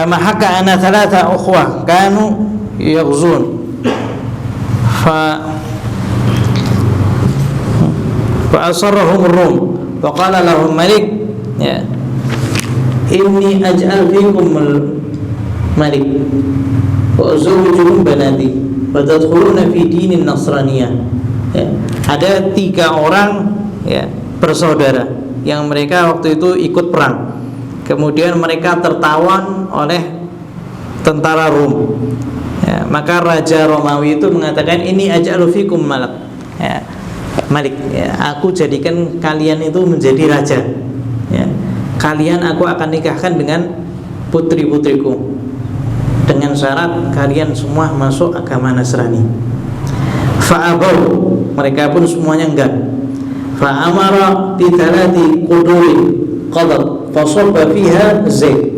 kama haka ana thalatha ukhwah kanu yaghzun fa asarrahum ar-rum wa qala lahum malik ya inni aj'al fikum malik wa azawjukum banati wa tadkhuluna fi dinin nasraniyah ya. Ada 3 orang ya bersaudara yang mereka waktu itu ikut perang. Kemudian mereka tertawan oleh tentara Rum ya, maka Raja Romawi itu mengatakan ini aj'alu fikum malik ya, malik ya, aku jadikan kalian itu menjadi raja ya. Kalian aku akan nikahkan dengan putri-putriku dengan syarat kalian semua masuk agama Nasrani. Fa'abau, mereka pun semuanya enggak. Fa'amara bi thalathi qudurin qadat fasabba fiha zait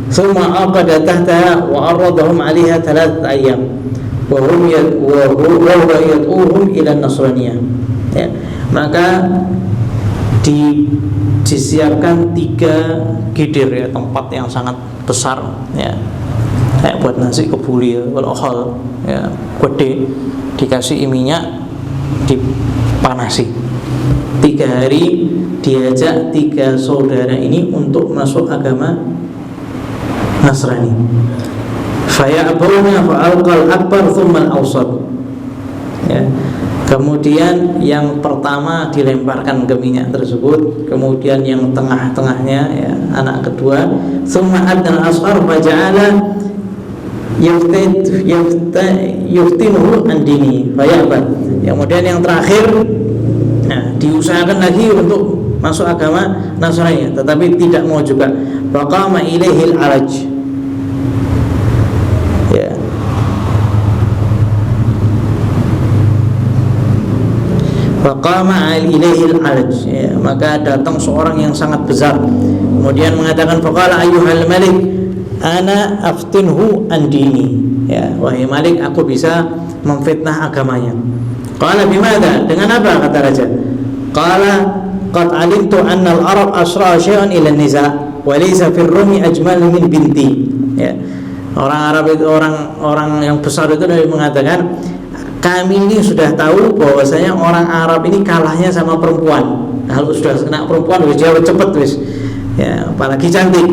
thumma aqada tahtaha wa arradahum 'alayha 3 ayyam wa huwa yad'uhum ila nasraniyah ya. Maka disiapkan 3 gidir ya, tempat yang sangat besar ya, kayak buat nasi kebuli ya, walhal ya, gede, dikasih minyak, dipanasi 3 hari. Diajak 3 saudara ini untuk masuk agama Nasrani. Faya'bawna fa'alqal akbar thumma al-awsat ya. Kemudian yang pertama dilemparkan ke minyak tersebut, kemudian yang tengah-tengahnya ya, anak kedua, thumma adnal asghar faja'ala yuftinuhu an dini faya'bad. Kemudian yang terakhir nah, diusahakan lagi untuk masuk agama Nasrani tetapi tidak mau juga. Faqama ilaihil alaj ya. Faqama ilaihil alaj ya, maka datang seorang yang sangat besar kemudian mengatakan faqala ayyuhal malik ana aftinhu an dini ya, wahai malik aku bisa memfitnah agamanya. Qala bimadha, dengan apa kata raja? Qala qad alimtu anna al-arab asra syai'an ila an-nisa wa laysa fi ar-rumi ajmal min binti ya. Orang Arab itu orang yang besar itu mengatakan kami ini sudah tahu bahwasanya orang Arab ini kalahnya sama perempuan. Kalau sudah kena perempuan wis jawab cepet wis ya, apalagi cantik.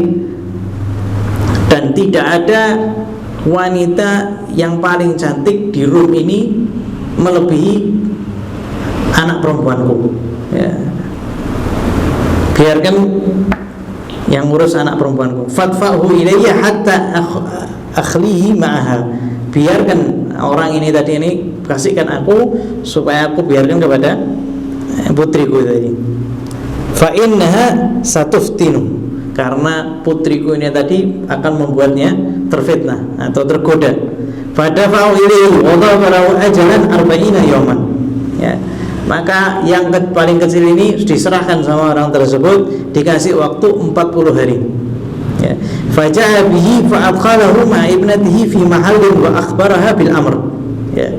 Dan tidak ada wanita yang paling cantik di Rum ini melebihi anak perempuanku ya. Biarkan yang ngurus anak perempuanku. Fadfa'hu ilayya hatta akhlihi ma'aha. Biarkan orang ini tadi ini kasihkan aku supaya aku biarkan kepada putriku tadi. Fa innaha satuftinu, karena putriku ini tadi akan membuatnya terfitnah atau tergoda. Fadafa'u ilayhi wa dhafaru ajalan 40 yawman ya. Maka yang paling kecil ini diserahkan sama orang tersebut, dikasih waktu 40 hari ya. Faja'a bihi fa'adkhalahu ma'a ibnatihi fi mahallin wa akhbaraha bil amr ya.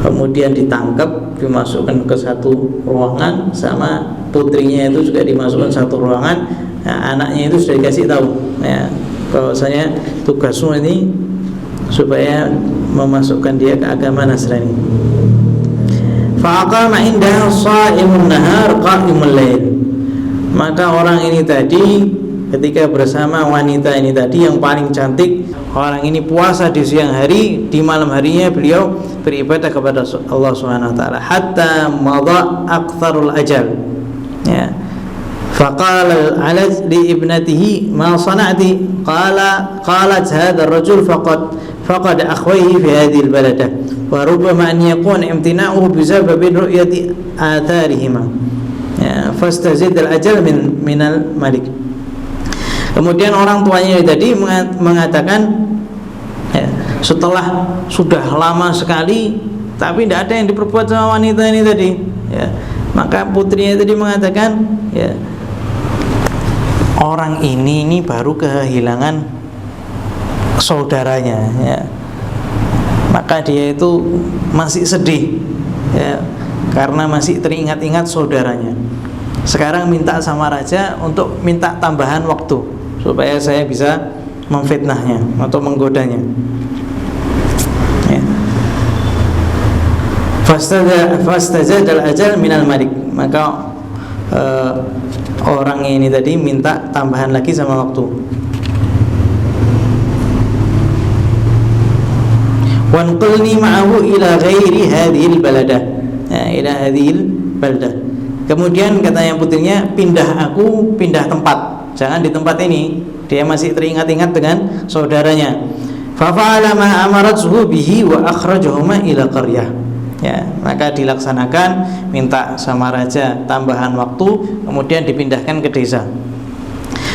Kemudian ditangkap, dimasukkan ke satu ruangan, sama putrinya itu juga dimasukkan satu ruangan. Nah, anaknya itu sudah dikasih tahu ya, bahwasanya tugasmu ini supaya memasukkan dia ke agama Nasrani. Fa'aqama indaha sha'imun nahar qa'imul lail. Maka orang ini tadi ketika bersama wanita ini tadi yang paling cantik, orang ini puasa di siang hari, di malam harinya beliau beribadah kepada Allah Subhanahu wa taala hatta madha aktsarul ajal ya. Faqala al-alaj li ibnatihi ma sana'ti qalat hadha ar-rajul faqad akhwayhi fi hadhihi al-balada wa rubbama an yakun imtina'uhu bi sababi ru'yati atharihima ya, fastazid al-ajal min al-malik. Kemudian orang tuanya tadi mengatakan ya, setelah sudah lama sekali tapi tidak ada yang diperbuat sama wanita ini tadi ya, maka putrinya tadi mengatakan ya, orang ini baru kehilangan saudaranya ya. Maka dia itu masih sedih ya, karena masih teringat-ingat saudaranya. Sekarang minta sama raja untuk minta tambahan waktu supaya saya bisa memfitnahnya atau menggodanya. Ya. Fastazad al-ajal minal malik, maka orang ini tadi minta tambahan lagi sama waktu. Wanqulni ma'ahu ila ghairi hadhil baladah, ila hadhil baladah. Kemudian kata yang putrinya, pindah tempat, jangan di tempat ini. Dia masih teringat-ingat dengan saudaranya. Fa fa'ala ma amarathu bihi wa akhrajahuma ila qaryah. Ya, maka dilaksanakan, minta sama raja tambahan waktu, kemudian dipindahkan ke desa.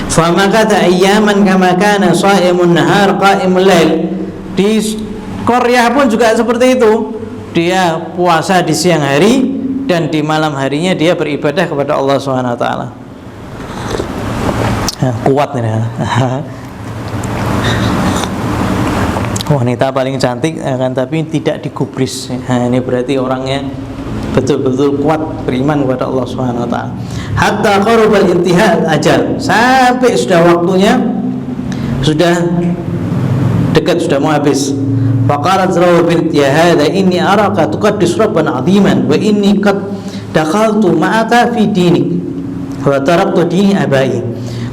Fa makata ayyaman kama kana sha'imun nahar qa'imul lail. Di Korea pun juga seperti itu. Dia puasa di siang hari dan di malam harinya dia beribadah kepada Allah Subhanahu wa taala. Kuat nih ya. Wanita paling cantik akan tapi tidak digubris. Ini berarti orangnya betul-betul kuat beriman kepada Allah Subhanahu wa taala. Hatta qarabal intihal ajal, sampai sudah waktunya, sudah dekat, sudah mau habis. Faqalat Zurawa bint ya hadha inni araka tuqaddis rabban 'aziman wa inni qad dakhaltu ma'aka fi dinik wa taraktu dini abai.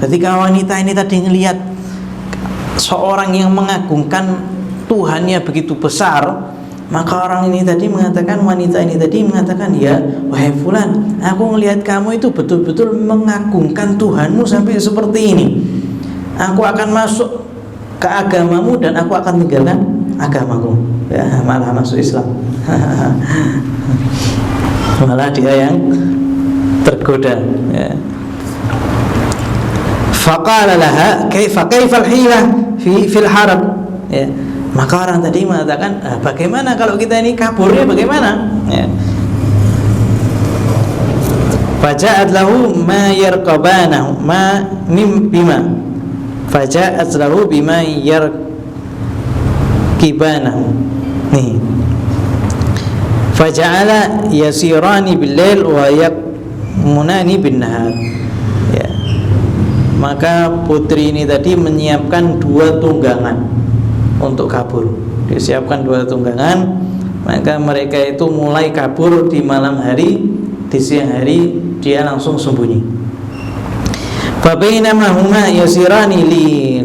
Ketika wanita ini tadi melihat seorang yang mengagungkan Tuhannya begitu besar, maka orang ini tadi mengatakan, wanita ini tadi mengatakan, ya wahai fulan, aku melihat kamu itu betul-betul mengagungkan Tuhanmu sampai seperti ini. Aku akan masuk ke agamamu dan aku akan tinggalkan agamaku. Ya, malah masuk Islam. Malah dia yang tergoda. Ya. Faqala laha kaifal hilah fil haram. Ya. Maka orang tadi mengatakan, bagaimana kalau kita ini kaburnya bagaimana? Ya. Faja'at lahu ma yarqabanahu ma mim bima. Faja'at lahu bima yarqibanahu. Nih. Faja'ala yasirani bil-lail wa yaqmunani bin-nahar. Ya. Maka putri ini tadi menyiapkan 2 tunggangan untuk kabur. Disiapkan 2 tunggangan, maka mereka itu mulai kabur di malam hari, di siang hari dia langsung sembunyi. Fa bainama huma yasirani li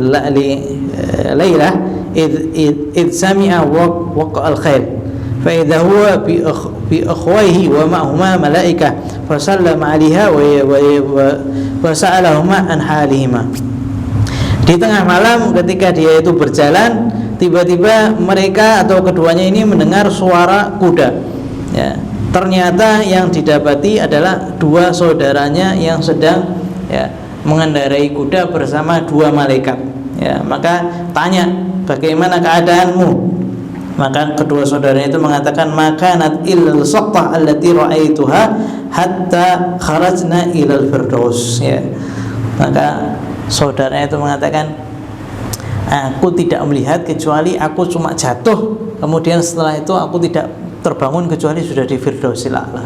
lailah id sami'a waqa al-khair fa idha huwa bi akhwayhi wa ma'huma malaikah fa sallama 'alaiha wa sa'alahuma an halihima. Di tengah malam ketika dia itu berjalan, tiba-tiba mereka atau keduanya ini mendengar suara kuda. Ya, ternyata yang didapati adalah 2 saudaranya yang sedang mengendarai kuda bersama 2 malaikat. Ya, maka tanya, bagaimana keadaanmu? Maka kedua saudaranya itu mengatakan, makanat illal saqtah allati ra'aituha hatta kharajna ilal firdaus. Ya. Maka saudaranya itu mengatakan, aku tidak melihat kecuali aku cuma jatuh, kemudian setelah itu aku tidak terbangun kecuali sudah di Firdausil A'la.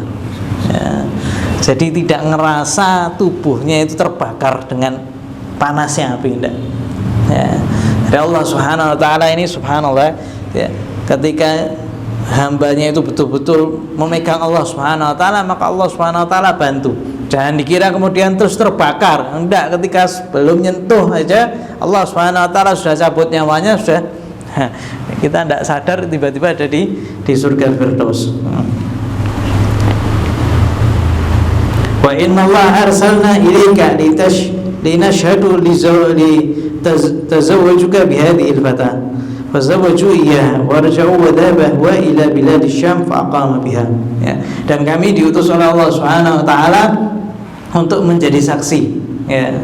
Ya. Jadi tidak ngerasa tubuhnya itu terbakar dengan panasnya api, tidak. Ya. Dari Allah Subhanahu wa taala ini, subhanallah, ya, ketika hambanya itu betul-betul memegang Allah Subhanahu wa taala, maka Allah Subhanahu wa taala bantu. Jangan dikira kemudian terus terbakar. Enggak, ketika belum nyentuh aja Allah Subhanahu wa taala sudah cabut nyawanya, sudah kita tidak sadar tiba-tiba ada di surga Firdaus. Wa inna Allah arsalna ilaika linashhadu li tazawwajuka bihadhihi al-fata fazawwaju iyyaha warja'u wa dhaba wa ila bilad asy-syam fa aqama biha. Ya. Dan kami diutus oleh Allah Subhanahu wa taala untuk menjadi saksi, ya,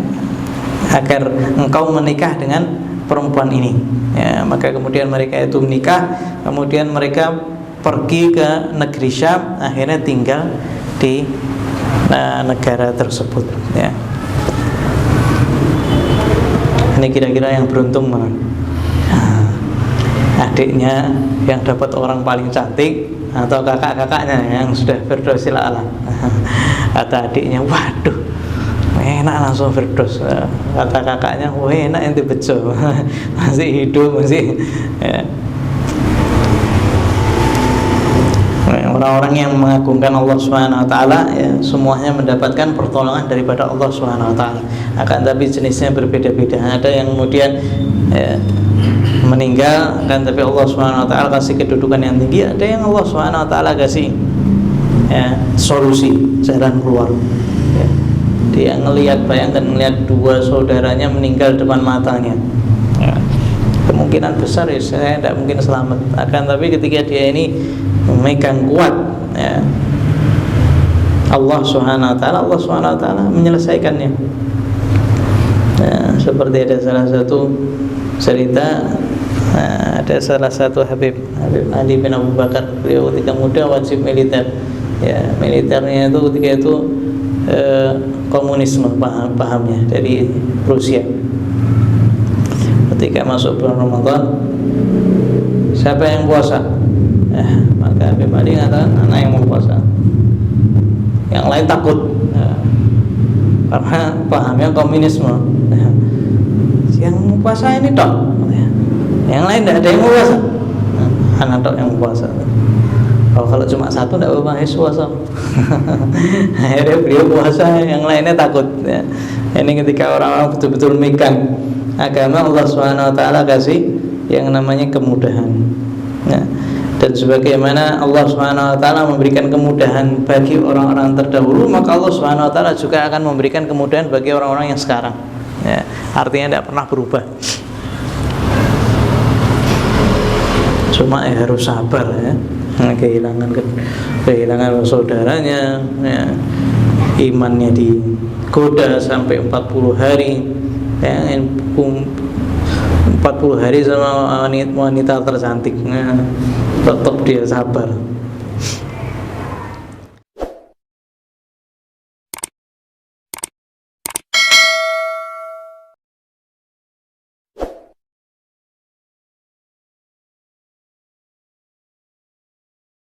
agar engkau menikah dengan perempuan ini. Ya, maka kemudian mereka itu menikah, kemudian mereka pergi ke negeri Syam, akhirnya tinggal di negara tersebut. Ya. Ini kira-kira yang beruntung mana? Adiknya yang dapat orang paling cantik atau kakak-kakaknya yang sudah Firdausil A'la? Kata adiknya, waduh, enak langsung firdaus. Kata kakaknya, wah enak ente bejo. Masih hidup masih ya. Orang-orang yang mengagungkan Allah Subhanahu wa taala ya, semuanya mendapatkan pertolongan daripada Allah Subhanahu wa taala. Akan tapi jenisnya berbeda-beda. Ada yang kemudian ya, meninggal kan, tapi Allah Subhanahu wa taala kasih kedudukan yang tinggi. Ada yang Allah Subhanahu wa taala kasih ya, solusi, jalan keluar ya. Dia bayangkan ngelihat dua saudaranya meninggal depan matanya ya. Kemungkinan besar ya saya tidak mungkin selamat. Akan tapi ketika dia ini memegang kuat ya, Allah Subhanahu wa taala menyelesaikannya ya. Seperti ada salah satu cerita, ada salah satu Habib Ali bin Abu Bakar, beliau ketika muda wajib militer ya. Militernya itu ketika itu komunisme pahamnya dari Rusia. Ketika masuk bulan Ramadan, siapa yang puasa? Maka Habib Ali mengatakan, anak yang mau puasa. Yang lain takut ya, karena pahamnya komunisme ya. Yang mau puasa ini tok ya. Yang lain tidak ada yang mau puasa, anak tok yang mau puasa. Kalau cuma satu tidak apa-apa, puasa. Akhirnya beliau puasa, yang lainnya takut ya. Ini ketika orang-orang betul-betul megang agama Allah Subhanahu wa taala kasih yang namanya kemudahan ya. Dan sebagaimana Allah Subhanahu wa taala memberikan kemudahan bagi orang-orang terdahulu, maka Allah Subhanahu wa taala juga akan memberikan kemudahan bagi orang-orang yang sekarang ya. Artinya tidak pernah berubah. Cuma harus sabar ya. Kehilangan saudaranya ya. Imannya digoda sampai 40 hari ya, 40 hari sama wanita tercantik. Tetap dia sabar.